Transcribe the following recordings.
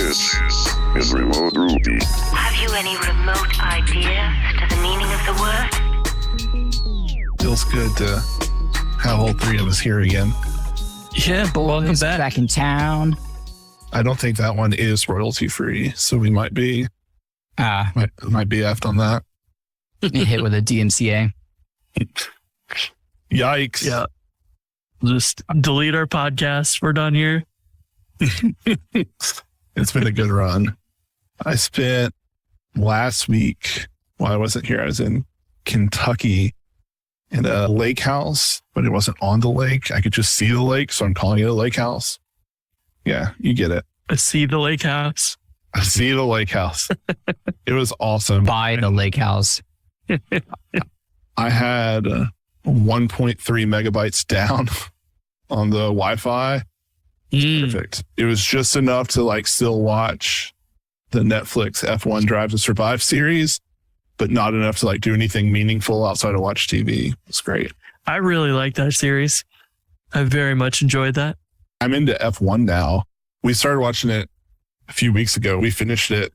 This is Remote Ruby. Have you any remote idea to the meaning of the word? Feels good to have all three of us here again. Yeah, but welcome back in town. I don't think that one is royalty free, so we might be might be effed on that. Hit with a DMCA. Yikes. Yeah. Just delete our podcast. We're done here. It's been a good run. I spent last week, while I wasn't here, I was in Kentucky in a lake house, but it wasn't on the lake. I could just see the lake, so I'm calling it a lake house. Yeah, you get it. I see the lake house. I see the lake house. It was awesome. By the lake house. I had 1.3 megabytes down on the Wi-Fi. Perfect. It was just enough to still watch the Netflix F1 Drive to Survive series, but not enough to do anything meaningful outside of watch TV. It's great. I really like that series. I very much enjoyed that. I'm into F1 now. We started watching it a few weeks ago. We finished it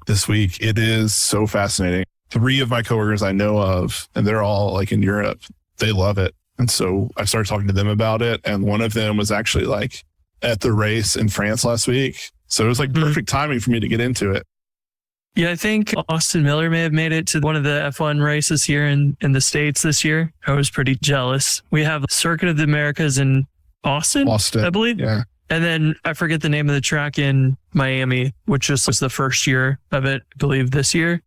this week. It is so fascinating. 3 of my coworkers I know of, and they're all in Europe, they love it. And so I started talking to them about it. And one of them was actually at the race in France last week. So it was perfect timing for me to get into it. Yeah, I think Austin Miller may have made it to one of the F1 races here in the States this year. I was pretty jealous. We have Circuit of the Americas in Austin, I believe. Yeah. And then I forget the name of the track in Miami, which just was the first year of it, I believe, this year.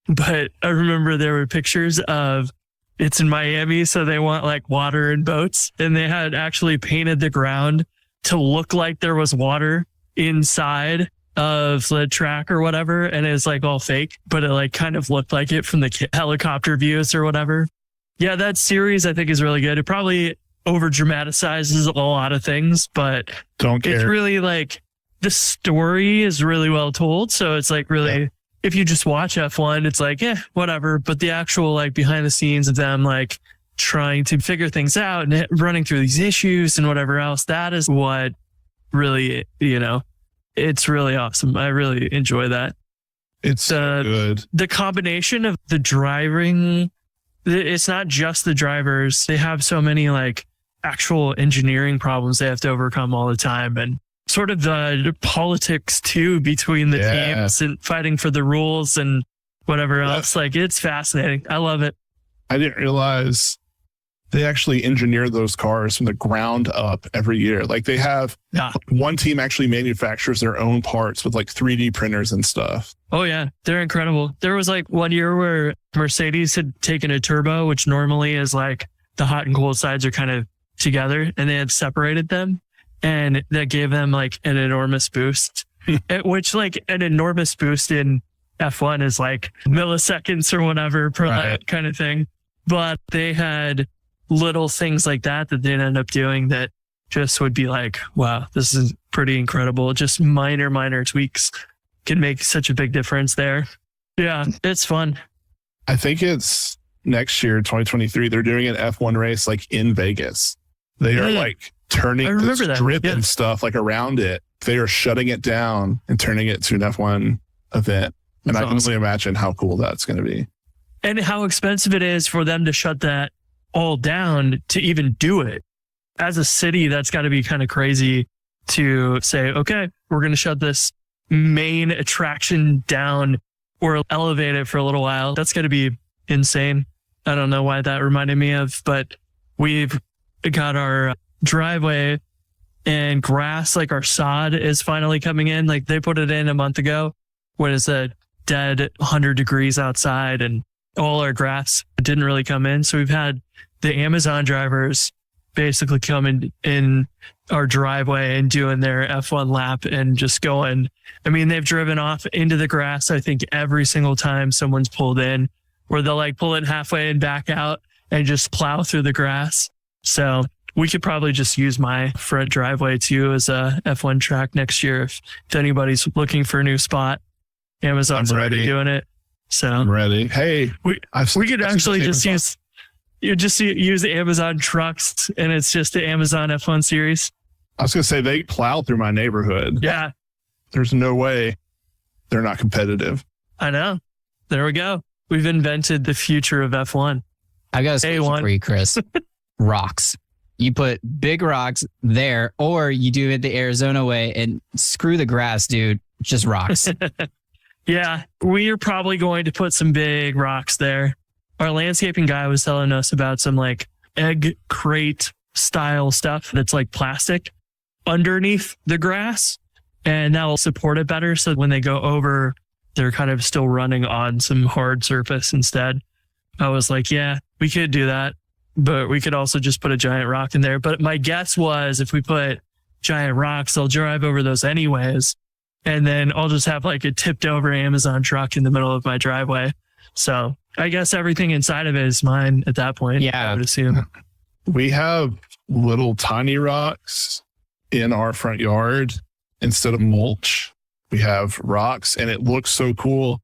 But I remember there were pictures of it's in Miami, so they want water and boats. And they had actually painted the ground to look like there was water inside of the track or whatever. And it was all fake, but it kind of looked like it from the helicopter views or whatever. Yeah, that series I think is really good. It probably over dramatizes a lot of things, but don't care. It's really the story is really well told. So it's really, if you just watch F1, it's whatever. But the actual behind the scenes of them trying to figure things out and running through these issues and whatever else, that is what really, it's really awesome. I really enjoy that. It's good. The combination of the driving, it's not just the drivers. They have so many actual engineering problems they have to overcome all the time, and sort of the politics too between the teams and fighting for the rules and whatever else. It's fascinating. I love it. I didn't realize they actually engineer those cars from the ground up every year. They have one team actually manufactures their own parts with 3D printers and stuff. Oh yeah, they're incredible. There was 1 year where Mercedes had taken a turbo, which normally is the hot and cold sides are kind of together, and they had separated them, and that gave them an enormous boost. Which an enormous boost in F1 is milliseconds or whatever per lap kind of thing. But they had little things like that they'd end up doing that just would be wow, this is pretty incredible. Just minor tweaks can make such a big difference there. Yeah, it's fun. I think it's next year, 2023, they're doing an F1 race in Vegas. They are turning the strip and stuff around it. They are shutting it down and turning it to an F1 event. And I can only imagine how cool that's going to be. And how expensive it is for them to shut that all down to even do it. As a city, that's got to be kind of crazy to say, okay, we're going to shut this main attraction down or elevate it for a little while. That's going to be insane. I don't know why that reminded me of, but we've got our driveway and grass, our sod is finally coming in. They put it in a month ago when it's a dead 100 degrees outside, and all our grass didn't really come in. So we've had the Amazon drivers basically coming in our driveway and doing their F1 lap and just going. I mean, they've driven off into the grass, I think, every single time someone's pulled in, where they'll pull it halfway and back out and just plow through the grass. So we could probably just use my front driveway too as a F1 track next year if anybody's looking for a new spot. Amazon's already doing it. So I'm ready. Hey, we could actually just use the Amazon trucks, and it's just the Amazon F1 series. I was going to say, they plow through my neighborhood. Yeah. There's no way they're not competitive. I know. There we go. We've invented the future of F1. I got a solution for you, Chris. Rocks. You put big rocks there, or you do it the Arizona way and screw the grass, dude. Just rocks. Yeah, we are probably going to put some big rocks there. Our landscaping guy was telling us about some like egg crate style stuff that's like plastic underneath the grass, and that will support it better. So when they go over, they're kind of still running on some hard surface instead. I was like, yeah, we could do that, but we could also just put a giant rock in there. But my guess was if we put giant rocks, they'll drive over those anyways. And then I'll just have like a tipped over Amazon truck in the middle of my driveway. So I guess everything inside of it is mine at that point. Yeah. I would assume. We have little tiny rocks in our front yard instead of mulch. We have rocks, and it looks so cool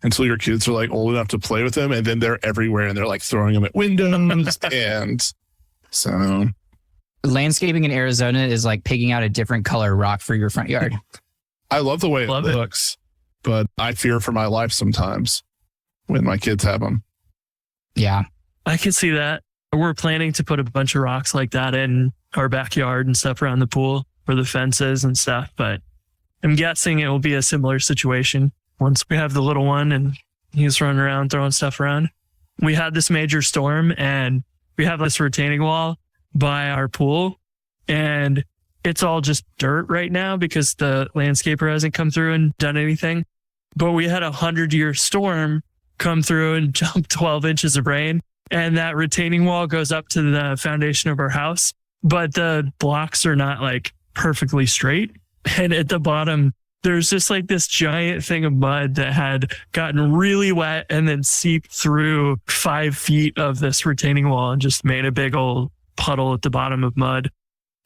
until your kids are like old enough to play with them, and then they're everywhere and they're like throwing them at windows. And so Landscaping in Arizona is like picking out a different color rock for your front yard. I love the way it Love it. looks, but I fear for my life sometimes when my kids have them. Yeah. I can see that. We're planning to put a bunch of rocks like that in our backyard and stuff around the pool for the fences and stuff. But I'm guessing it will be a similar situation once we have the little one and he's running around throwing stuff around. We had this major storm and we have this retaining wall by our pool, and it's all just dirt right now because the landscaper hasn't come through and done anything. But we had 100-year storm come through and jump 12 inches of rain. And that retaining wall goes up to the foundation of our house, but the blocks are not like perfectly straight. And at the bottom, there's just like this giant thing of mud that had gotten really wet and then seeped through 5 feet of this retaining wall and just made a big old puddle at the bottom of mud.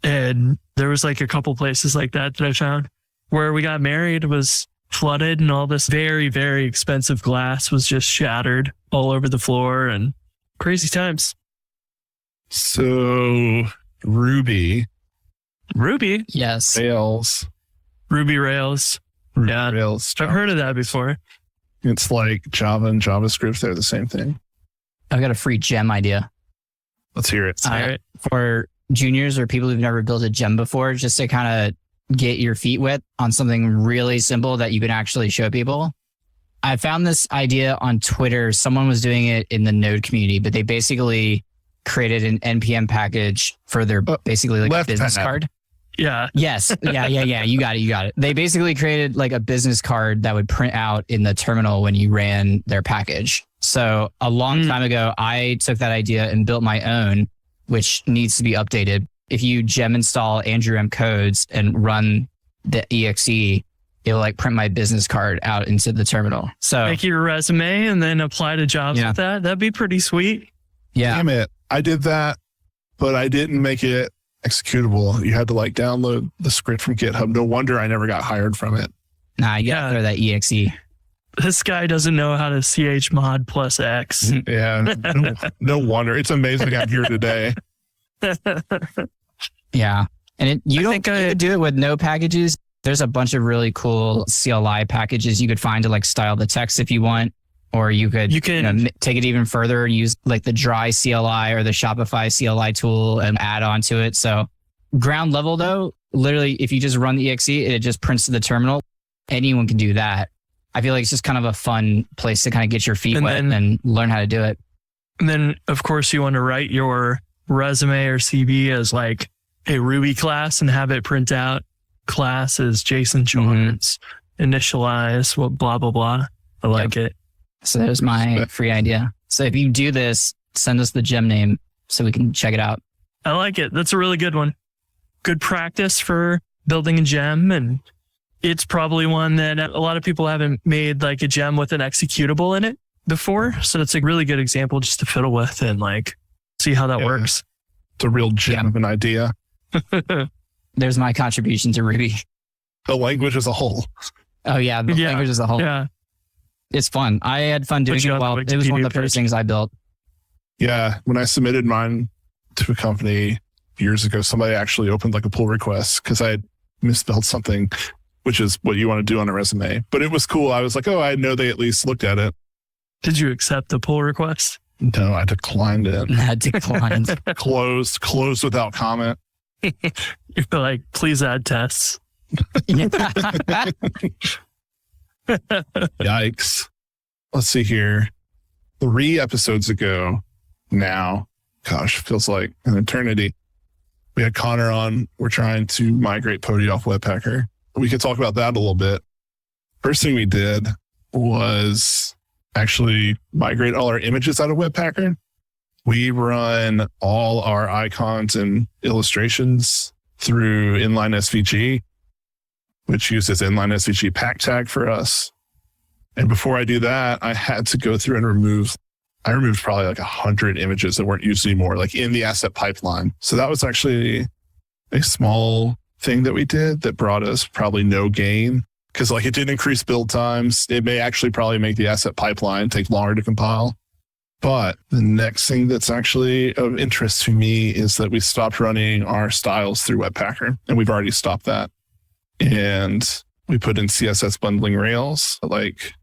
And there was like a couple places like that I found. Where we got married was flooded, and all this very, very expensive glass was just shattered all over the floor, and crazy times. So Ruby Yes. Rails. Ruby Rails. Ruby Yeah. Rails. I've heard of that before. It's like Java and JavaScript. They're the same thing. I've got a free gem idea. Let's hear it. All right. For juniors or people who've never built a gem before, just to kind of get your feet wet on something really simple that you can actually show people. I found this idea on Twitter. Someone was doing it in the Node community, but they basically created an NPM package for their basically like a left business tab. Yeah. card. Yes. Yeah. You got it. They basically created like a business card that would print out in the terminal when you ran their package. So a long time ago, I took that idea and built my own, which needs to be updated. If you gem install Andrew M codes and run the exe, it'll like print my business card out into the terminal. So Make your resume and then apply to jobs with that. That'd be pretty sweet. yeah, Damn it. I did that, but I didn't make it executable. You had to like download the script from GitHub. No wonder I never got hired from it. you gotta throw that exe. This guy doesn't know how to chmod plus X. Yeah. No wonder. It's amazing I'm here today. Yeah. And you think could do it with no packages. There's a bunch of really cool CLI packages you could find to like style the text if you want, or you could take it even further and use like the dry CLI or the Shopify CLI tool and add on to it. So ground level though, literally if you just run the exe, it just prints to the terminal. Anyone can do that. I feel like it's just kind of a fun place to kind of get your feet wet and learn how to do it. And then of course you want to write your resume or CV as like a Ruby class and have it print out class as Jason Shorts, initialize, blah, blah, blah. I like it. So there's my free idea. So if you do this, send us the gem name so we can check it out. I like it. That's a really good one. Good practice for building a gem. And it's probably one that a lot of people haven't made like a gem with an executable in it before. So it's a really good example just to fiddle with and like see how that works. It's a real gem of an idea. There's my contribution to Ruby. The language as a whole. Oh yeah, the language as a whole. Yeah. It's fun. I had fun doing it while it was one of the first things I built. Yeah. When I submitted mine to a company years ago, somebody actually opened like a pull request because I had misspelled something which is what you want to do on a resume. But it was cool. I was like, oh, I know they at least looked at it. Did you accept the pull request? No, I declined it. I declined. Closed without comment. You're like, please add tests. Yikes. Let's see here. 3 episodes ago now, gosh, feels like an eternity. We had Connor on. We're trying to migrate Pody off Webpacker. We could talk about that a little bit. First thing we did was actually migrate all our images out of Webpacker. We run all our icons and illustrations through inline SVG, which uses inline SVG pack tag for us. And before I do that, I had to go through and removed probably like 100 images that weren't used anymore, like in the asset pipeline. So that was actually a small thing that we did that brought us probably no gain, because like it did increase build times. It may actually probably make the asset pipeline take longer to compile. But the next thing that's actually of interest to me is that we stopped running our styles through Webpacker, and we've already stopped that. And we put in CSS bundling Rails like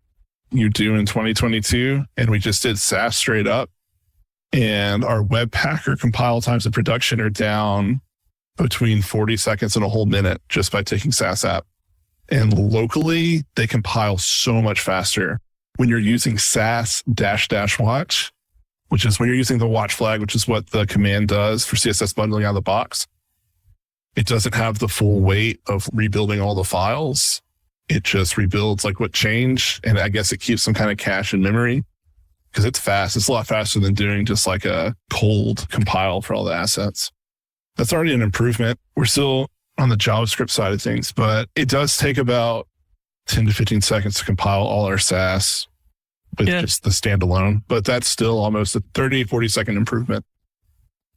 you do in 2022. And we just did Sass straight up. And our Webpacker compile times in production are down between 40 seconds and a whole minute just by taking Sass app. And locally, they compile so much faster when you're using Sass -- watch, which is when you're using the watch flag, which is what the command does for CSS bundling out of the box. It doesn't have the full weight of rebuilding all the files. It just rebuilds like what changed. And I guess it keeps some kind of cache in memory because it's fast. It's a lot faster than doing just like a cold compile for all the assets. That's already an improvement. We're still on the JavaScript side of things, but it does take about 10 to 15 seconds to compile all our Sass with just the standalone. But that's still almost a 30, 40 second improvement.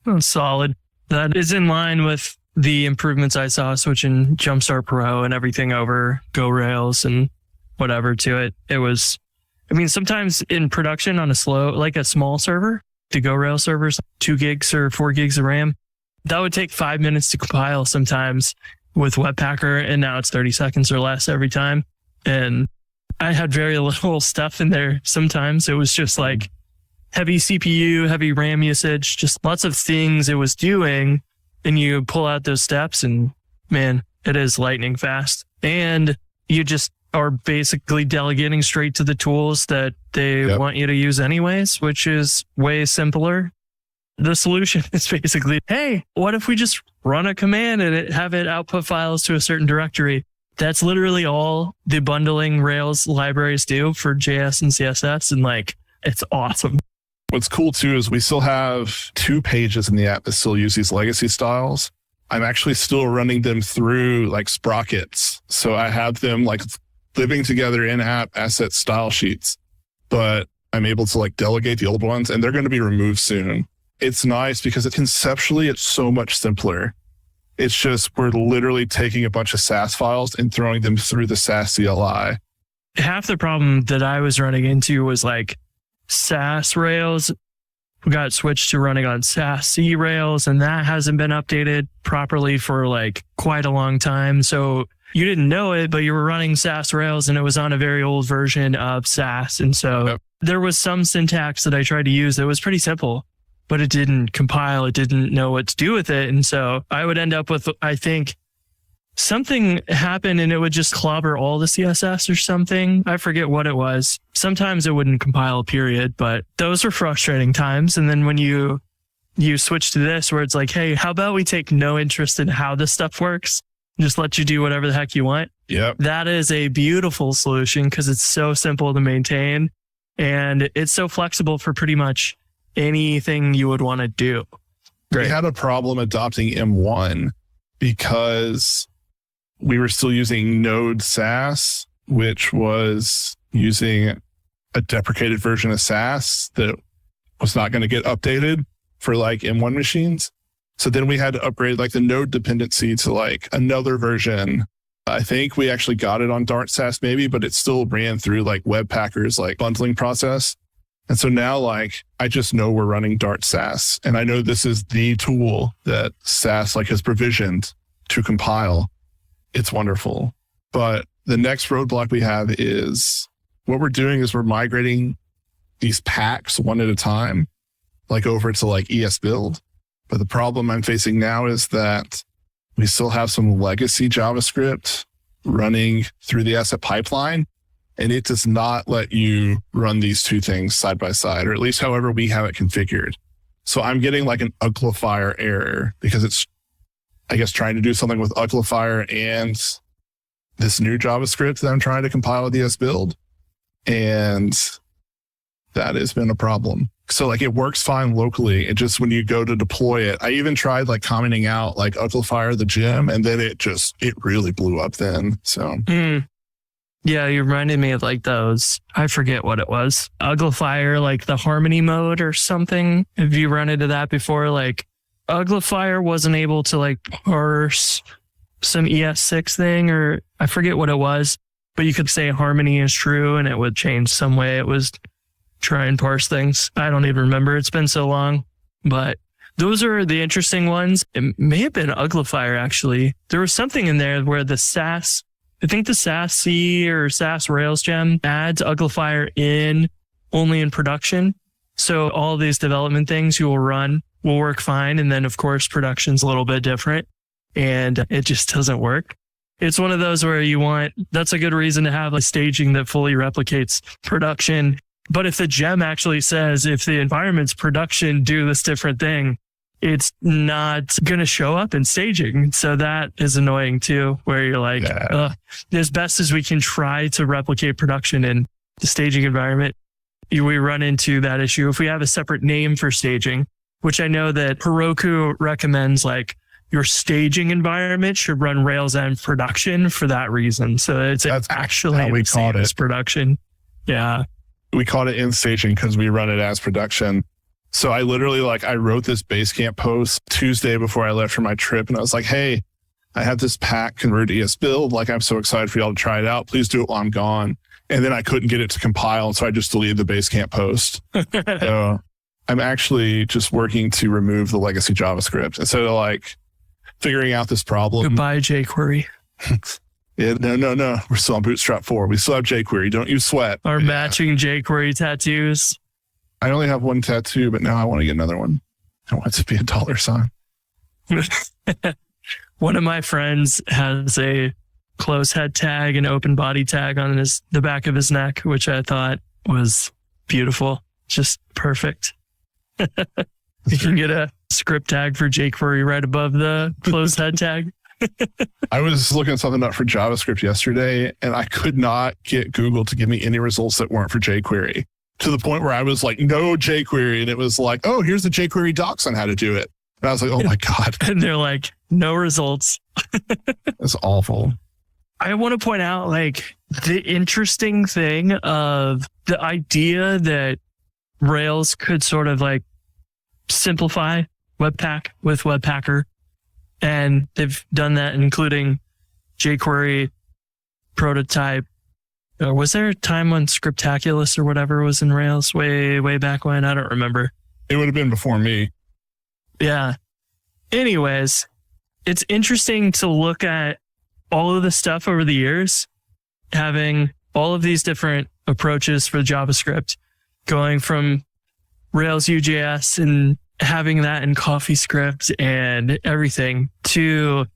Oh, solid. That is in line with the improvements I saw switching Jumpstart Pro and everything over Go Rails and whatever to it. It was, I mean, sometimes in production on a small server, the Go Rails servers, 2 gigs or 4 gigs of RAM, that would take 5 minutes to compile sometimes with Webpacker, and now it's 30 seconds or less every time. And I had very little stuff in there. Sometimes it was just like heavy CPU, heavy RAM usage, just lots of things it was doing. And you pull out those steps and man, it is lightning fast. And you just are basically delegating straight to the tools that they want you to use anyways, which is way simpler. The solution is basically, hey, what if we just run a command and have it output files to a certain directory? That's literally all the bundling Rails libraries do for JS and CSS. And like, it's awesome. What's cool too is we still have 2 pages in the app that still use these legacy styles. I'm actually still running them through like sprockets. So I have them like living together in app asset style sheets, but I'm able to like delegate the old ones and they're going to be removed soon. It's nice because conceptually it's so much simpler. It's just, we're literally taking a bunch of Sass files and throwing them through the Sass CLI. Half the problem that I was running into was like Sass Rails got switched to running on Sass C Rails, and that hasn't been updated properly for like quite a long time. So you didn't know it, but you were running Sass Rails and it was on a very old version of Sass. And so there was some syntax that I tried to use that was pretty simple, but it didn't compile. It didn't know what to do with it. And so I would end up with, I think, something happened and it would just clobber all the CSS or something. I forget what it was. Sometimes it wouldn't compile, period, but those were frustrating times. And then when you switch to this where it's like, hey, how about we take no interest in how this stuff works? Just let you do whatever the heck you want. Yep. That is a beautiful solution because it's so simple to maintain and it's so flexible for pretty much anything you would want to do. Great. We had a problem adopting M1 because we were still using Node Sass, which was using a deprecated version of Sass that was not going to get updated for like M1 machines. So then we had to upgrade like the Node dependency to like another version. I think we actually got it on Dart Sass maybe, but it still ran through like Webpacker's like bundling process. And so now like, I just know we're running Dart Sass and I know this is the tool that Sass like has provisioned to compile. It's wonderful. But the next roadblock we have is what we're doing is we're migrating these packs one at a time, like over to like ES build. But the problem I'm facing now is that we still have some legacy JavaScript running through the asset pipeline, and it does not let you run these two things side by side, or at least however we have it configured. So I'm getting like an uglifier error because it's, I guess, trying to do something with uglifier and this new JavaScript that I'm trying to compile with ES build. And that has been a problem. So like it works fine locally. It just, when you go to deploy it, I even tried like commenting out like uglifier the gem, and then it really blew up then. So yeah, you reminded me of like those, I forget what it was. Uglifier, like the harmony mode or something. Have you run into that before? Like uglifier wasn't able to like parse some ES6 thing, or I forget what it was, but you could say harmony is true and it would change some way it was try and parse things. I don't even remember. It's been so long, but those are the interesting ones. It may have been uglifier actually. There was something in there where the Sass, I think the Sass C or Sass Rails gem adds uglifier in only in production. So all these development things you will run will work fine. And then of course, production's a little bit different and it just doesn't work. It's one of those where that's a good reason to have a staging that fully replicates production. But if the gem actually says, if the environment's production, do this different thing, it's not going to show up in staging. So that is annoying too, where you're like, as best as we can try to replicate production in the staging environment, we run into that issue. If we have a separate name for staging, which I know that Heroku recommends, like your staging environment should run Rails and production for that reason. So that's actually how we called it production. Yeah. We called it in staging because we run it as production. So I literally I wrote this Basecamp post Tuesday before I left for my trip. And I was like, hey, I have this pack converted to ES build. Like, I'm so excited for y'all to try it out. Please do it while I'm gone. And then I couldn't get it to compile. So I just deleted the Basecamp post. So I'm actually just working to remove the legacy JavaScript instead of like figuring out this problem. Goodbye, jQuery. Yeah, no. We're still on Bootstrap 4. We still have jQuery. Don't you sweat. Our matching jQuery tattoos. I only have one tattoo, but now I want to get another one. I want it to be a $sign. One of my friends has a close head tag and open body tag on the back of his neck, which I thought was beautiful. Just perfect. You can get a script tag for jQuery right above the closed head tag. I was looking something up for JavaScript yesterday, and I could not get Google to give me any results that weren't for jQuery, to the point where I was like, no jQuery. And it was like, oh, here's the jQuery docs on how to do it. And I was like, oh my God. And they're like, no results. It's awful. I want to point out like the interesting thing of the idea that Rails could sort of like simplify Webpack with Webpacker. And they've done that, including jQuery prototype. Was there a time when Scriptaculous or whatever was in Rails way back when? I don't remember. It would have been before me. Yeah. Anyways, it's interesting to look at all of the stuff over the years, having all of these different approaches for JavaScript, going from Rails UJS and having that in CoffeeScript and everything, to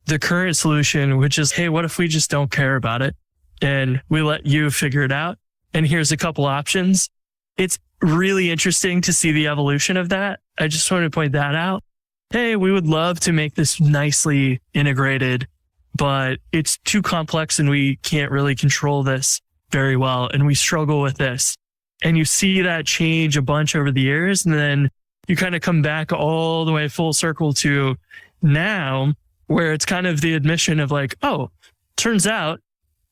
the current solution, which is, hey, what if we just don't care about it and we let you figure it out? And here's a couple options. It's really interesting to see the evolution of that. I just wanted to point that out. Hey, we would love to make this nicely integrated, but it's too complex and we can't really control this very well. And we struggle with this. And you see that change a bunch over the years. And then you kind of come back all the way full circle to now, where it's kind of the admission of like, oh, turns out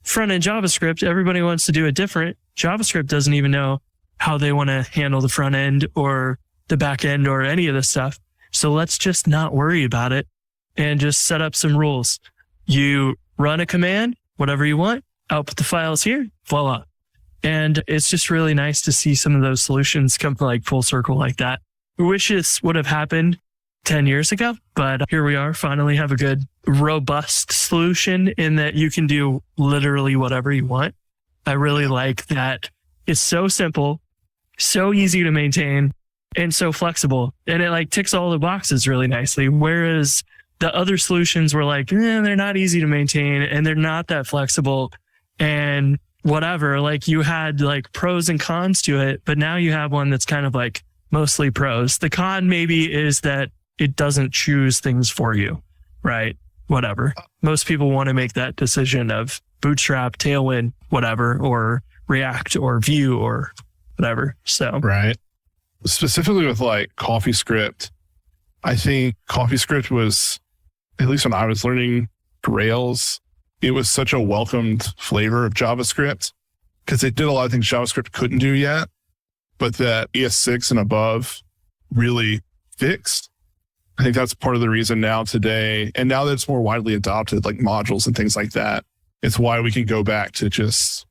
front-end JavaScript, everybody wants to do it different. JavaScript doesn't even know how they want to handle the front end or the back end or any of this stuff. So let's just not worry about it and just set up some rules. You run a command, whatever you want, output the files here, voila. And it's just really nice to see some of those solutions come like full circle like that. I wish this would have happened 10 years ago. But here we are, finally have a good, robust solution in that you can do literally whatever you want. I really like that it's so simple, so easy to maintain, and so flexible. And it like ticks all the boxes really nicely. Whereas the other solutions were like, they're not easy to maintain and they're not that flexible and whatever. Like you had like pros and cons to it, but now you have one that's kind of like mostly pros. The con maybe is that it doesn't choose things for you, right? Whatever. Most people want to make that decision of Bootstrap, Tailwind, whatever, or React or Vue or whatever. So, right. Specifically with like CoffeeScript, I think CoffeeScript was, at least when I was learning Rails, it was such a welcomed flavor of JavaScript because it did a lot of things JavaScript couldn't do yet, but that ES6 and above really fixed. I think that's part of the reason now today, and now that it's more widely adopted, like modules and things like that, it's why we can go back to just,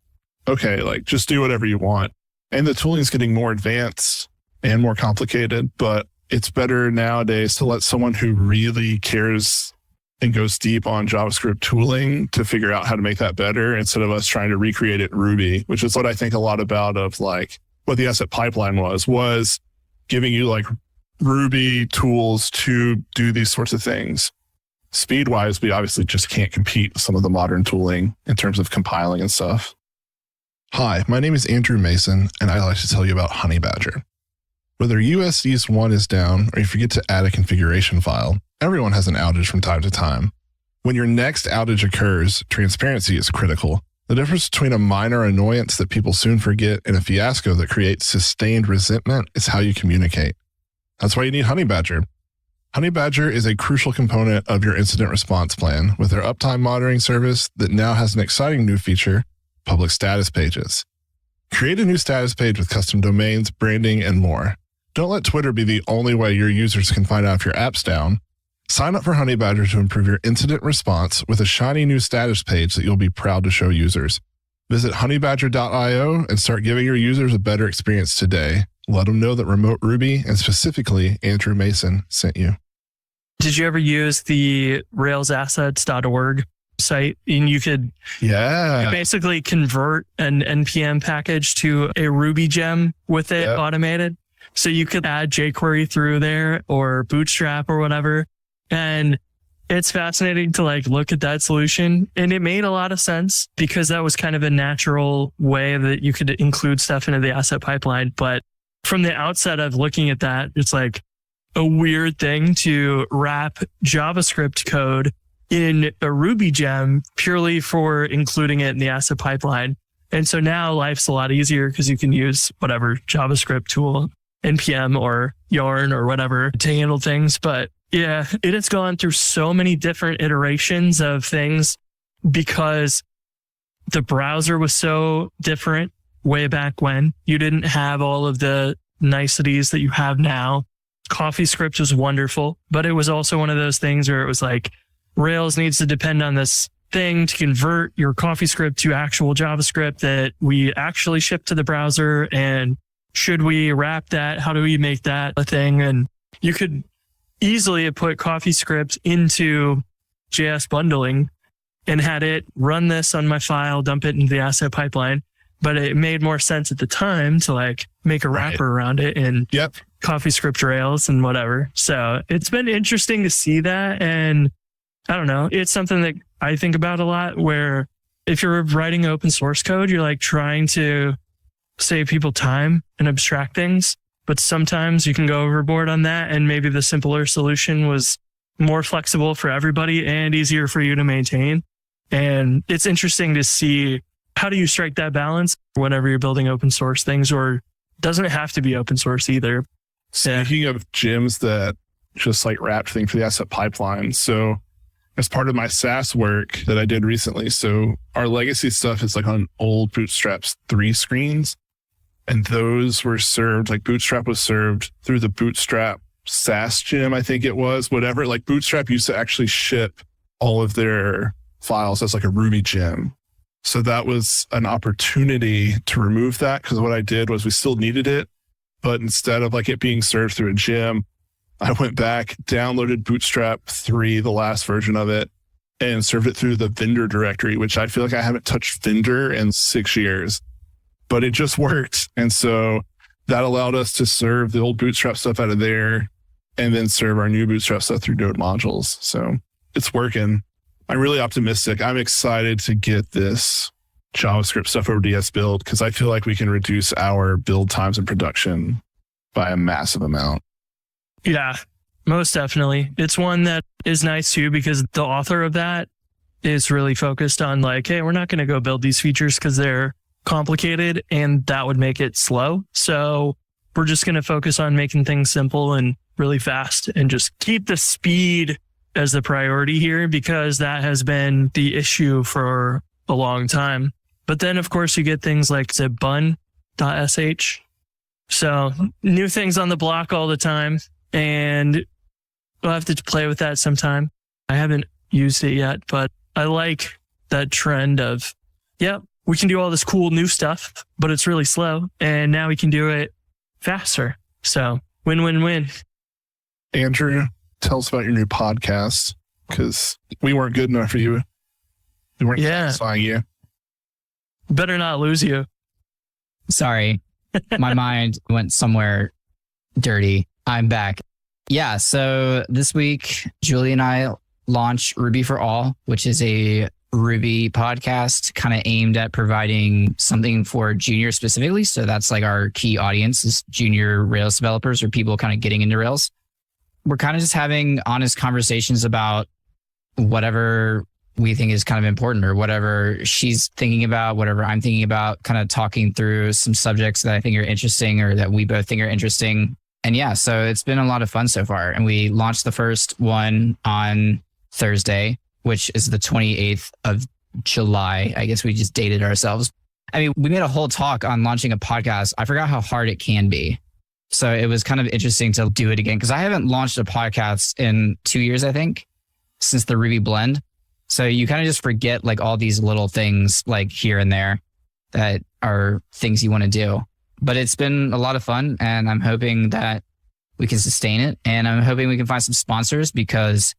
okay, like just do whatever you want. And the tooling is getting more advanced and more complicated, but it's better nowadays to let someone who really cares and goes deep on JavaScript tooling to figure out how to make that better instead of us trying to recreate it in Ruby, which is what I think a lot about of like what the asset pipeline was giving you like Ruby tools to do these sorts of things. Speed-wise, we obviously just can't compete with some of the modern tooling in terms of compiling and stuff. Hi, my name is Andrew Mason, and I'd like to tell you about Honeybadger. Whether US East 1 is down or you forget to add a configuration file, everyone has an outage from time to time. When your next outage occurs, transparency is critical. The difference between a minor annoyance that people soon forget and a fiasco that creates sustained resentment is how you communicate. That's why you need Honeybadger. Honeybadger is a crucial component of your incident response plan with their uptime monitoring service that now has an exciting new feature, public status pages. Create a new status page with custom domains, branding, and more. Don't let Twitter be the only way your users can find out if your app's down. Sign up for Honeybadger to improve your incident response with a shiny new status page that you'll be proud to show users. Visit honeybadger.io and start giving your users a better experience today. Let them know that Remote Ruby and specifically Andrew Mason sent you. Did you ever use the railsassets.org site? And you could basically convert an NPM package to a Rubygem with it automated. So you could add jQuery through there or Bootstrap or whatever. And it's fascinating to like look at that solution. And it made a lot of sense because that was kind of a natural way that you could include stuff into the asset pipeline. But from the outset of looking at that, it's like a weird thing to wrap JavaScript code in a Rubygem purely for including it in the asset pipeline. And so now life's a lot easier because you can use whatever JavaScript tool, NPM or Yarn or whatever to handle things. But yeah, it has gone through so many different iterations of things because the browser was so different way back when. You didn't have all of the niceties that you have now. CoffeeScript was wonderful, but it was also one of those things where it was like Rails needs to depend on this thing to convert your CoffeeScript to actual JavaScript that we actually ship to the browser. And should we wrap that? How do we make that a thing? And you could easily have put CoffeeScript into JS bundling and had it run this on my file, dump it into the asset pipeline. But it made more sense at the time to like make a wrapper around it in CoffeeScript Rails and whatever. So it's been interesting to see that. And I don't know, it's something that I think about a lot where if you're writing open source code, you're like trying to save people time and abstract things. But sometimes you can go overboard on that. And maybe the simpler solution was more flexible for everybody and easier for you to maintain. And it's interesting to see how do you strike that balance whenever you're building open source things, or doesn't it have to be open source either? Speaking of gems that just like wrap thing for the asset pipeline. So as part of my Sass work that I did recently, so our legacy stuff is like on old Bootstrap's 3 screens. And those were served, like Bootstrap was served through the Bootstrap Sass gem, I think it was, whatever. Like Bootstrap used to actually ship all of their files as like a Ruby gem. So that was an opportunity to remove that because what I did was we still needed it, but instead of like it being served through a gem, I went back, downloaded Bootstrap 3, the last version of it, and served it through the vendor directory, which I feel like I haven't touched vendor in 6 years, but it just worked. And so that allowed us to serve the old Bootstrap stuff out of there and then serve our new Bootstrap stuff through Node modules. So it's working. I'm really optimistic. I'm excited to get this JavaScript stuff over DS build because I feel like we can reduce our build times in production by a massive amount. Yeah, most definitely. It's one that is nice too because the author of that is really focused on like, hey, we're not going to go build these features because they're complicated and that would make it slow. So we're just going to focus on making things simple and really fast and just keep the speed as the priority here because that has been the issue for a long time. But then, of course, you get things like zipbun.sh. So new things on the block all the time. And we'll have to play with that sometime. I haven't used it yet, but I like that trend of, yeah, we can do all this cool new stuff, but it's really slow. And now we can do it faster. So win, win, win. Andrew, tell us about your new podcast because we weren't good enough for you. We weren't satisfying you. Better not lose you. Sorry. My mind went somewhere dirty. I'm back. Yeah. So this week, Julie and I launched Ruby for All, which is a Ruby podcast kind of aimed at providing something for juniors specifically. So that's like our key audience is junior Rails developers or people kind of getting into Rails. We're kind of just having honest conversations about whatever we think is kind of important or whatever she's thinking about, whatever I'm thinking about, kind of talking through some subjects that I think are interesting or that we both think are interesting. And yeah, so it's been a lot of fun so far. And we launched the first one on Thursday, which is the 28th of July. I guess we just dated ourselves. I mean, we made a whole talk on launching a podcast. I forgot how hard it can be. So it was kind of interesting to do it again because I haven't launched a podcast in 2 years, I think, since the Ruby blend. So you kind of just forget like all these little things like here and there that are things you want to do. But it's been a lot of fun and I'm hoping that we can sustain it. And I'm hoping we can find some sponsors because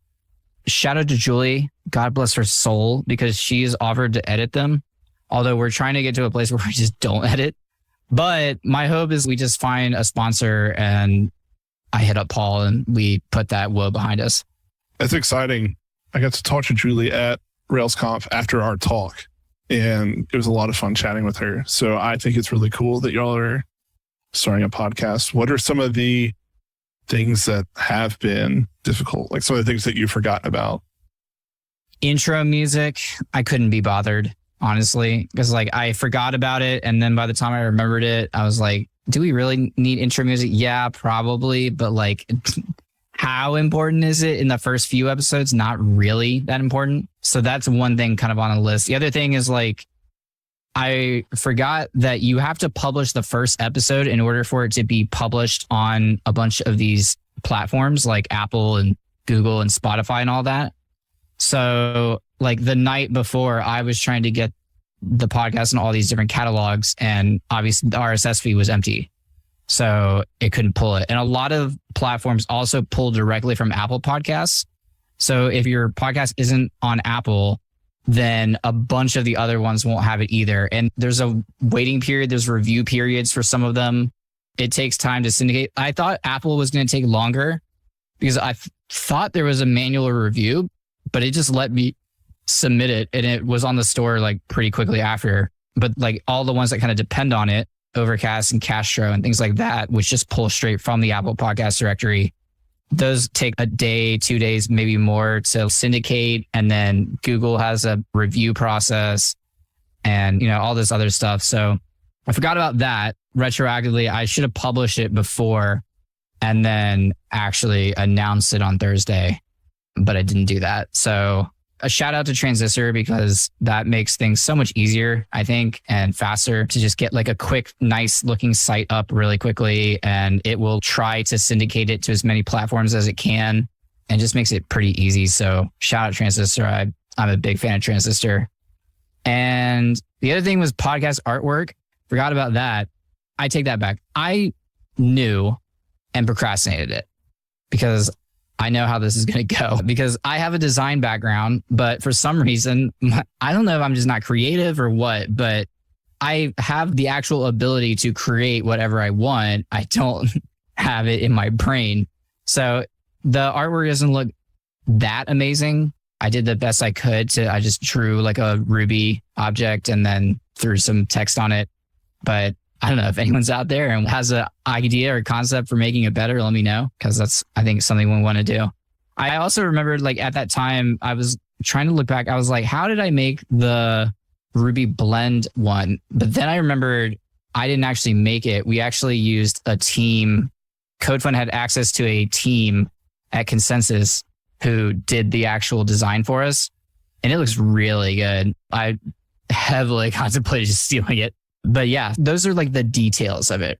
shout out to Julie, God bless her soul, because she's offered to edit them. Although we're trying to get to a place where we just don't edit. But my hope is we just find a sponsor and I hit up Paul and we put that woe behind us. That's exciting. I got to talk to Julie at RailsConf after our talk, and it was a lot of fun chatting with her. So I think it's really cool that y'all are starting a podcast. What are some of the things that have been difficult? Like some of the things that you've forgotten about? Intro music, I couldn't be bothered, honestly, because like I forgot about it. And then by the time I remembered it, I was like, do we really need intro music? Yeah, probably. But like, how important is it in the first few episodes? Not really that important. So that's one thing kind of on a list. The other thing is like, I forgot that you have to publish the first episode in order for it to be published on a bunch of these platforms like Apple and Google and Spotify and all that. So like the night before I was trying to get the podcast in all these different catalogs and obviously the RSS feed was empty. So it couldn't pull it. And a lot of platforms also pull directly from Apple Podcasts. So if your podcast isn't on Apple, then a bunch of the other ones won't have it either. And there's a waiting period. There's review periods for some of them. It takes time to syndicate. I thought Apple was going to take longer because I thought there was a manual review, but it just let me submit it. And it was on the store like pretty quickly after. But like all the ones that kind of depend on it, Overcast and Castro and things like that, which just pull straight from the Apple Podcast directory. Those take a day, 2 days, maybe more to syndicate. And then Google has a review process and, you know, all this other stuff. So I forgot about that retroactively. I should have published it before and then actually announced it on Thursday, but I didn't do that. So a shout out to Transistor because that makes things so much easier, I think, and faster to just get like a quick, nice looking site up really quickly. And it will try to syndicate it to as many platforms as it can and just makes it pretty easy. So shout out Transistor. I'm a big fan of Transistor. And the other thing was podcast artwork. Forgot about that. I take that back. I knew and procrastinated it. because I know how this is going to go, because I have a design background, but for some reason, I don't know if I'm just not creative or what, but I have the actual ability to create whatever I want. I don't have it in my brain. So the artwork doesn't look that amazing. I did the best I could I just drew like a Ruby object and then threw some text on it. But I don't know if anyone's out there and has an idea or concept for making it better, let me know, because that's, I think, something we want to do. I also remembered, like, at that time, I was trying to look back. I was like, how did I make the Ruby blend one? But then I remembered I didn't actually make it. We actually used a team. CodeFund had access to a team at Consensus who did the actual design for us. And it looks really good. I heavily contemplated just stealing it. But yeah, those are like the details of it,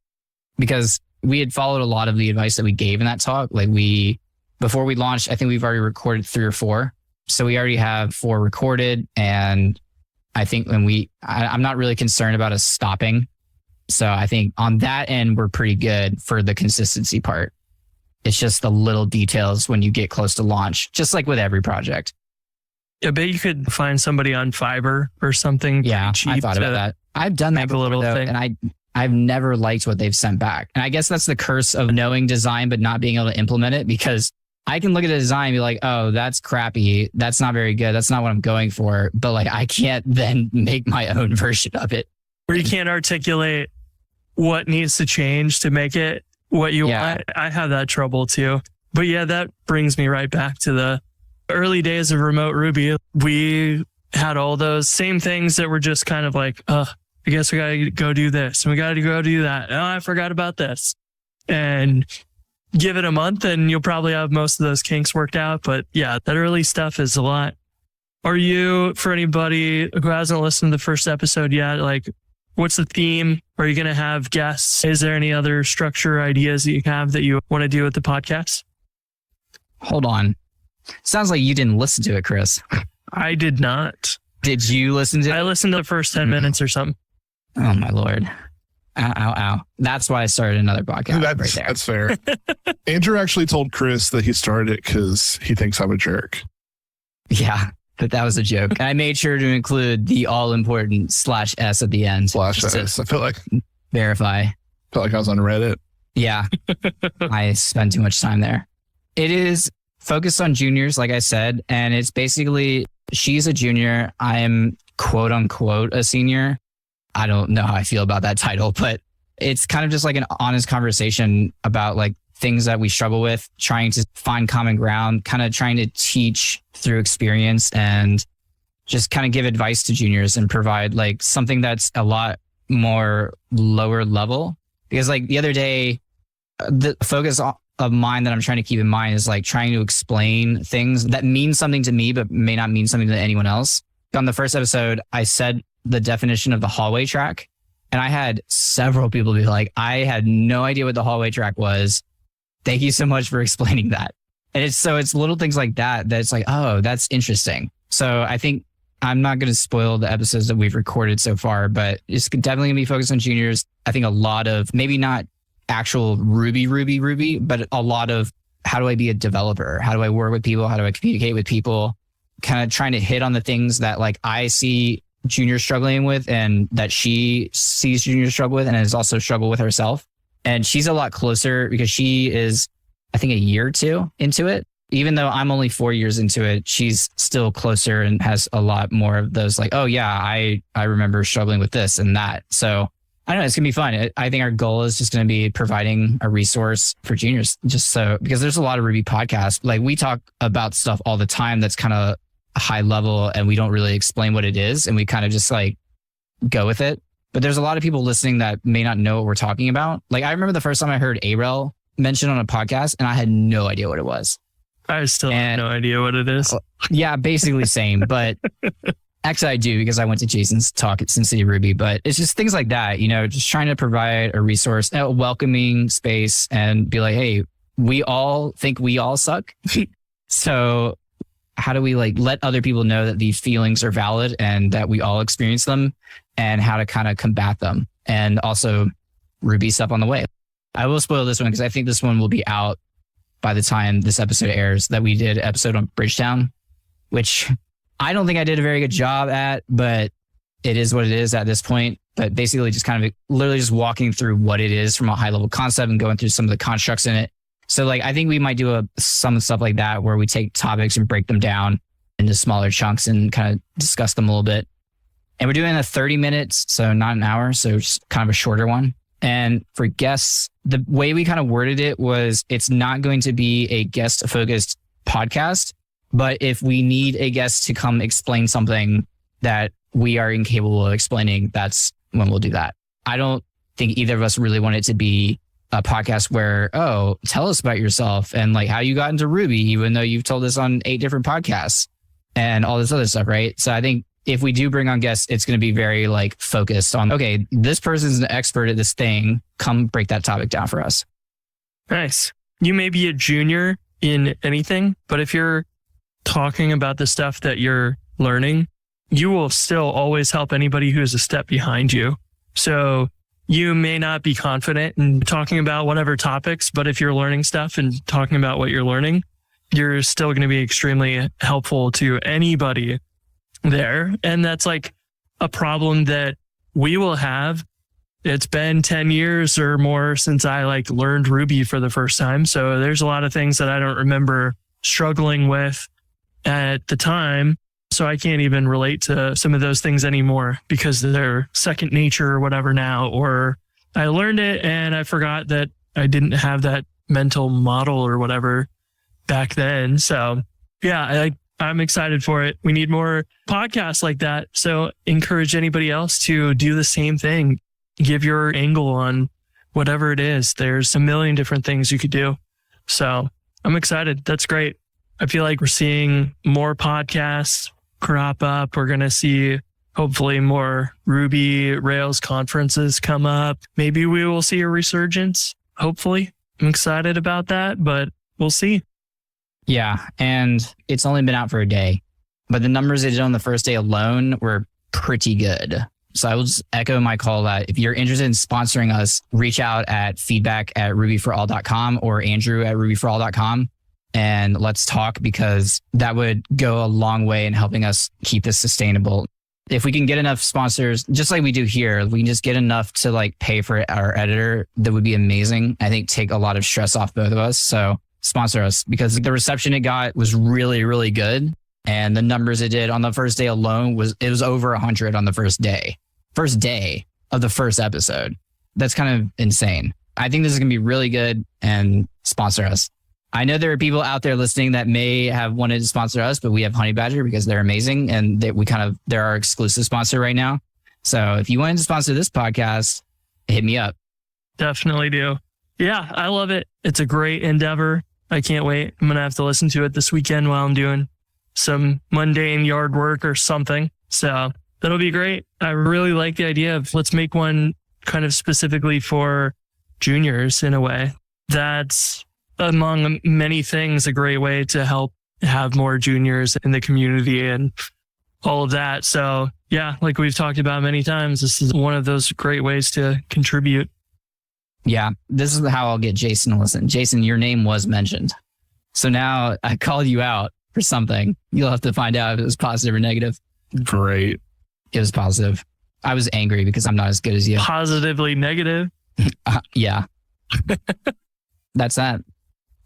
because we had followed a lot of the advice that we gave in that talk. Like before we launched, I think we've already recorded 3 or 4. So we already have 4 recorded. And I think I'm not really concerned about us stopping. So I think on that end, we're pretty good for the consistency part. It's just the little details when you get close to launch, just like with every project. I bet you could find somebody on Fiverr or something. Yeah, I thought about that. I've done that before, though, thing. and I've never liked what they've sent back. And I guess that's the curse of knowing design but not being able to implement it, because I can look at a design and be like, oh, that's crappy. That's not very good. That's not what I'm going for. But like, I can't then make my own version of it. Or you can't articulate what needs to change to make it what you want. I have that trouble too. But yeah, that brings me right back to the early days of remote Ruby. We had all those same things that were just kind of like, I guess we got to go do this and we got to go do that. Oh, I forgot about this. And give it a month and you'll probably have most of those kinks worked out. But yeah, that early stuff is a lot. Are you, for anybody who hasn't listened to the first episode yet, like, what's the theme? Are you going to have guests? Is there any other structure ideas that you have that you want to do with the podcast? Hold on. Sounds like you didn't listen to it, Chris. I did not. Did you listen to it? I listened to the first 10 minutes or something. Oh, my Lord. Ow, ow, ow. That's why I started another podcast right there. That's fair. Andrew actually told Chris that he started it because he thinks I'm a jerk. Yeah, but that was a joke. And I made sure to include the all-important /s at the end. /s. I feel like verify. I was on Reddit. Yeah. I spend too much time there. It is focused on juniors, like I said, and it's basically, she's a junior. I am quote unquote a senior. I don't know how I feel about that title, but it's kind of just like an honest conversation about like things that we struggle with, trying to find common ground, kind of trying to teach through experience and just kind of give advice to juniors and provide like something that's a lot more lower level. Because like the other day, the focus of mine that I'm trying to keep in mind is like trying to explain things that mean something to me, but may not mean something to anyone else. On the first episode, I said the definition of the hallway track, and I had several people be like, I had no idea what the hallway track was. Thank you so much for explaining that. And it's little things like that it's like, oh, that's interesting. So I think I'm not going to spoil the episodes that we've recorded so far, but it's definitely going to be focused on juniors. I think a lot of, maybe not actual Ruby, but a lot of how do I be a developer? How do I work with people? How do I communicate with people? Kind of trying to hit on the things that like I see juniors struggling with and that she sees juniors struggle with and has also struggled with herself. And she's a lot closer because she is, I think, a year or 2 into it. Even though I'm only 4 years into it, she's still closer and has a lot more of those like, oh yeah, I remember struggling with this and that. So I don't know, it's going to be fun. I think our goal is just going to be providing a resource for juniors, just so, because there's a lot of Ruby podcasts. Like we talk about stuff all the time that's kind of high level and we don't really explain what it is. And we kind of just like go with it. But there's a lot of people listening that may not know what we're talking about. Like I remember the first time I heard AREL mentioned on a podcast and I had no idea what it was. I still have no idea what it is. Yeah, basically same. But actually I do, because I went to Jason's talk at Sin City Ruby. But it's just things like that, you know, just trying to provide a resource, a welcoming space and be like, hey, we all think we all suck. So how do we like let other people know that these feelings are valid and that we all experience them and how to kind of combat them, and also Ruby stuff on the way. I will spoil this one because I think this one will be out by the time this episode airs that we did an episode on Bridgetown, which I don't think I did a very good job at, but it is what it is at this point. But basically just kind of literally just walking through what it is from a high level concept and going through some of the constructs in it. So like, I think we might do some stuff like that where we take topics and break them down into smaller chunks and kind of discuss them a little bit. And we're doing a 30 minutes, so not an hour. So just kind of a shorter one. And for guests, the way we kind of worded it was it's not going to be a guest focused podcast, but if we need a guest to come explain something that we are incapable of explaining, that's when we'll do that. I don't think either of us really want it to be a podcast where, oh, tell us about yourself and like how you got into Ruby, even though you've told us on 8 different podcasts and all this other stuff, right? So I think if we do bring on guests, it's going to be very like focused on, okay, this person's an expert at this thing. Come break that topic down for us. Nice. You may be a junior in anything, but if you're talking about the stuff that you're learning, you will still always help anybody who's a step behind you. So you may not be confident in talking about whatever topics, but if you're learning stuff and talking about what you're learning, you're still going to be extremely helpful to anybody there. And that's like a problem that we will have. It's been 10 years or more since I like learned Ruby for the first time. So there's a lot of things that I don't remember struggling with at the time. So I can't even relate to some of those things anymore because they're second nature or whatever now, or I learned it and I forgot that I didn't have that mental model or whatever back then. So yeah, I'm excited for it. We need more podcasts like that. So encourage anybody else to do the same thing. Give your angle on whatever it is. There's a million different things you could do. So I'm excited. That's great. I feel like we're seeing more podcasts crop up. We're going to see hopefully more Ruby Rails conferences come up. Maybe we will see a resurgence. Hopefully. I'm excited about that, but we'll see. Yeah. And it's only been out for a day, but the numbers they did on the first day alone were pretty good. So I will just echo my call that if you're interested in sponsoring us, reach out at feedback@rubyforall.com or andrew@rubyforall.com. And let's talk, because that would go a long way in helping us keep this sustainable. If we can get enough sponsors, just like we do here, we can just get enough to like pay for our editor, that would be amazing. I think take a lot of stress off both of us. So sponsor us, because the reception it got was really, really good. And the numbers it did on the first day alone was over 100 on the first day of the first episode. That's kind of insane. I think this is going to be really good, and sponsor us. I know there are people out there listening that may have wanted to sponsor us, but we have Honey Badger because they're amazing and they're our exclusive sponsor right now. So if you wanted to sponsor this podcast, hit me up. Definitely do. Yeah, I love it. It's a great endeavor. I can't wait. I'm going to have to listen to it this weekend while I'm doing some mundane yard work or something. So that'll be great. I really like the idea of let's make one kind of specifically for juniors in a way. That's, among many things, a great way to help have more juniors in the community and all of that. So yeah, like we've talked about many times, this is one of those great ways to contribute. Yeah, this is how I'll get Jason to listen. Jason, your name was mentioned. So now I called you out for something. You'll have to find out if it was positive or negative. Great. It was positive. I was angry because I'm not as good as you. Positively negative? Yeah. That's that.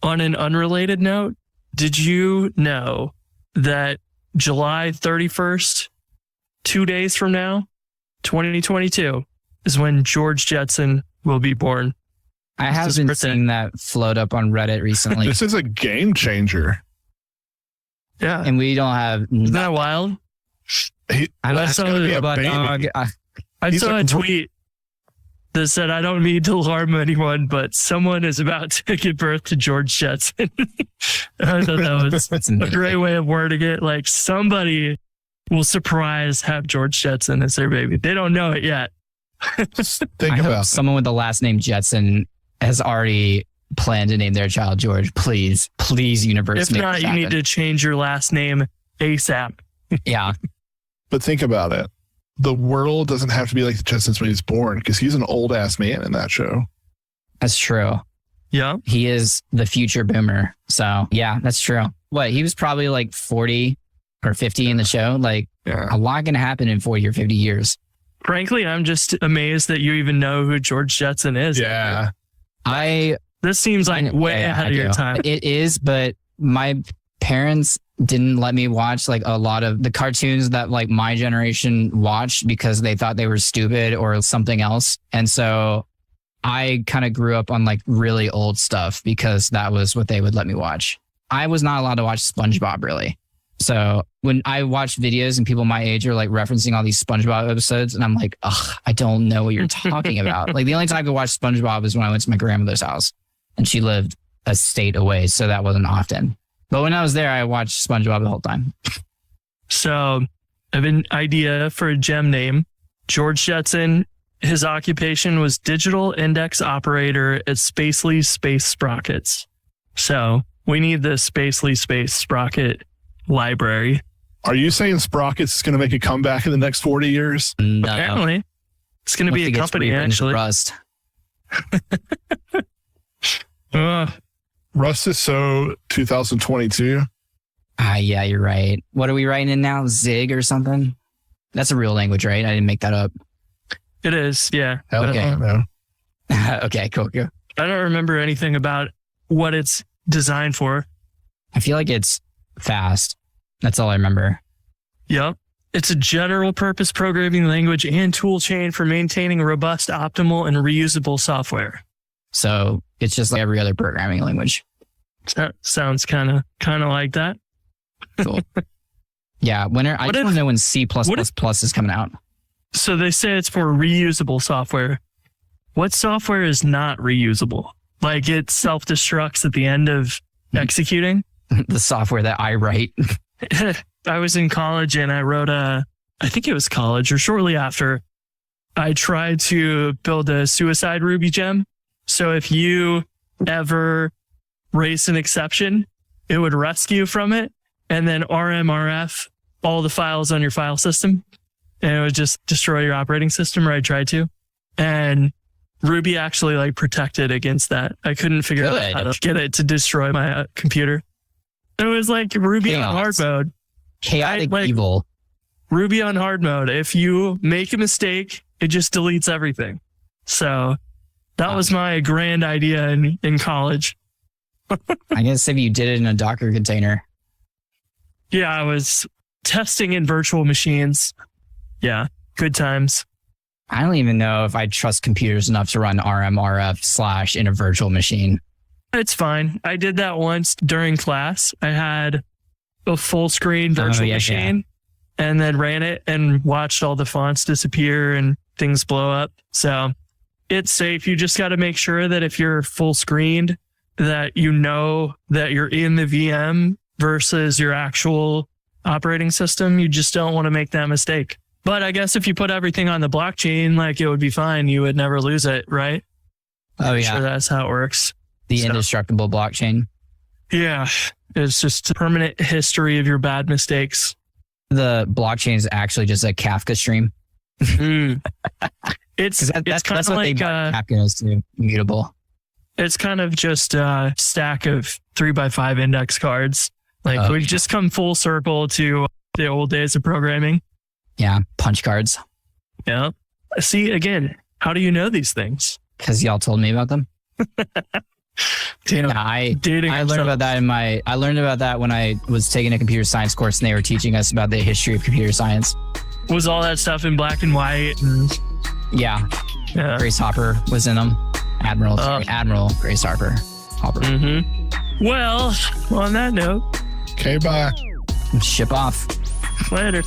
On an unrelated note, did you know that July 31st, 2 days from now, 2022, is when George Jetson will be born? I have been seeing that float up on Reddit recently. This is a game changer. Yeah. And we don't have... Isn't that wild? I saw a tweet that said, I don't mean to alarm anyone, but someone is about to give birth to George Jetson. I thought that was a great way of wording it. Like, somebody will have George Jetson as their baby. They don't know it yet. Think about someone with the last name Jetson has already planned to name their child George. Please, universe. If not, you need to change your last name ASAP. Yeah. But think about it. The world doesn't have to be like the Jetsons when he's born, because he's an old ass man in that show. That's true. Yeah. He is the future boomer. So yeah, that's true. What, he was probably like 40 or 50 in the show. Like a lot can happen in 40 or 50 years. Frankly, I'm just amazed that you even know who George Jetson is. Yeah. This seems like way ahead of your time. It is, but my parents didn't let me watch like a lot of the cartoons that like my generation watched because they thought they were stupid or something else. And so I kind of grew up on like really old stuff because that was what they would let me watch. I was not allowed to watch SpongeBob really. So when I watch videos and people my age are like referencing all these SpongeBob episodes and I'm like, ugh, I don't know what you're talking about. Like the only time I could watch SpongeBob is when I went to my grandmother's house and she lived a state away. So that wasn't often. But when I was there, I watched SpongeBob the whole time. So I have an idea for a gem name. George Jetson, his occupation was digital index operator at Spacely Space Sprockets. So we need the Spacely Space Sprocket library. Are you saying Sprockets is going to make a comeback in the next 40 years? No. Apparently. It's going to be a company, actually. Rust. Rust is so 2022. Yeah, you're right. What are we writing in now? Zig or something? That's a real language, right? I didn't make that up. It is, yeah. Okay. No. Okay, cool. I don't remember anything about what it's designed for. I feel like it's fast. That's all I remember. Yep. It's a general purpose programming language and tool chain for maintaining robust, optimal, and reusable software. So it's just like every other programming language. That sounds kind of like that. Cool. Yeah. I just want to know when C++ is coming out. So they say it's for reusable software. What software is not reusable? Like it self-destructs at the end of executing? The software that I write. I was in college and I wrote I think it was college or shortly after, I tried to build a suicide Rubygem. So if you ever raise an exception, it would rescue from it and then RMRF all the files on your file system. And it would just destroy your operating system, or I tried to. And Ruby actually like protected against that. I couldn't figure out how to get it to destroy my computer. It was like Ruby on hard mode. Chaotic evil. Ruby on hard mode. If you make a mistake, it just deletes everything. So that was my grand idea in college. I guess if you did it in a Docker container. Yeah, I was testing in virtual machines. Yeah, good times. I don't even know if I trust computers enough to run RMRF / in a virtual machine. It's fine. I did that once during class. I had a full screen virtual machine and then ran it and watched all the fonts disappear and things blow up. So it's safe. You just got to make sure that if you're full screened, that you know that you're in the VM versus your actual operating system. You just don't want to make that mistake. But I guess if you put everything on the blockchain, like it would be fine. You would never lose it, right? Oh, yeah. Sure, that's how it works. The indestructible blockchain. Yeah. It's just a permanent history of your bad mistakes. The blockchain is actually just a Kafka stream. It's kind that's of what like Kafka is to immutable. It's kind of just a stack of 3x5 index cards. Like we've just come full circle to the old days of programming. Yeah, punch cards. Yeah. See, again, how do you know these things? Because y'all told me about them. Damn, yeah, I learned about that I learned about that when I was taking a computer science course and they were teaching us about the history of computer science. Was all that stuff in black and white? Yeah. Grace Hopper was in them. Admiral Grace Hopper. Mm-hmm. Well, on that note. Okay, bye. Ship off. Later.